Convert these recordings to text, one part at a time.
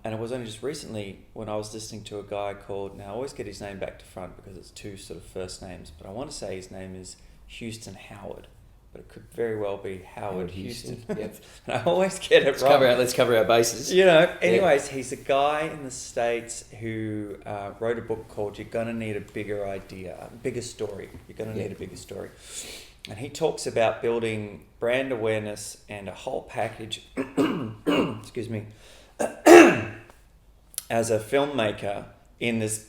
and it was only just recently when I was listening to a guy called, now I always get his name back to front because it's two sort of first names, but I want to say his name is Houston Howard, but it could very well be Howard Houston. Yep. And I always get it wrong. Let's cover our bases. Anyways, he's a guy in the States who wrote a book called You're Gonna Need a Bigger Idea, a Bigger Story. You're Gonna Need a Bigger Story. And he talks about building brand awareness and a whole package, excuse me, as a filmmaker in this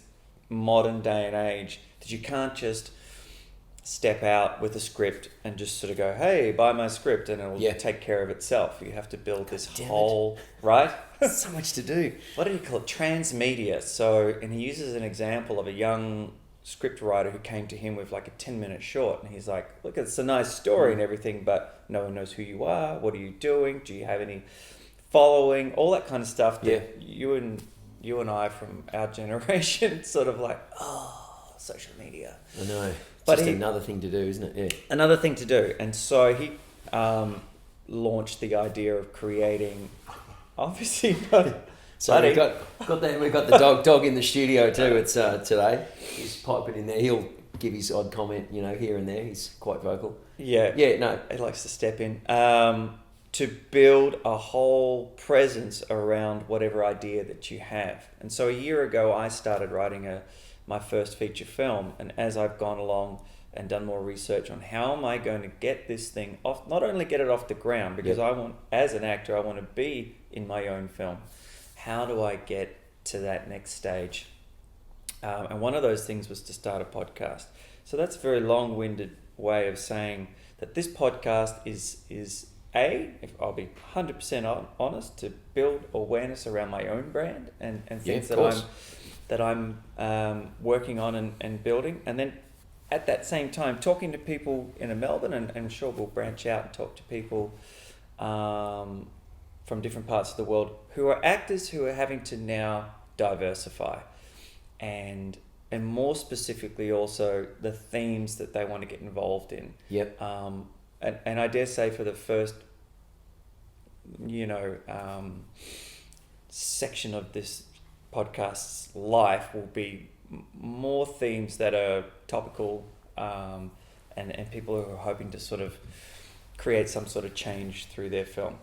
modern day and age, that you can't just step out with a script and just sort of go, hey, buy my script and it'll take care of itself. You have to build this whole, right? So much to do. What did he call it? Transmedia. So, and he uses an example of a young script writer who came to him with like a 10-minute short, and he's like, look, it's a nice story and everything, but no one knows who you are. What are you doing? Do you have any following? All that kind of stuff that you and I from our generation sort of like, social media. I know. But just another thing to do, isn't it? Yeah. Another thing to do. And so he launched the idea of creating, obviously, so we've got the dog in the studio too. It's today. He's piping in there. He'll give his odd comment, here and there. He's quite vocal. Yeah. No, he likes to step in. To build a whole presence around whatever idea that you have. And so a year ago, I started writing my first feature film, and as I've gone along and done more research on how am I going to get this thing off, not only get it off the ground, because I want, as an actor, I want to be in my own film. How do I get to that next stage? And one of those things was to start a podcast. So that's a very long-winded way of saying that this podcast is if I'll be 100% honest, to build awareness around my own brand and things that I'm working on and building, and then at that same time talking to people in Melbourne, and I'm sure we'll branch out and talk to people from different parts of the world who are actors who are having to now diversify, and more specifically also the themes that they want to get involved in. Yep. And I dare say for the first section of this podcast's life will be more themes that are topical, and people who are hoping to sort of create some sort of change through their film.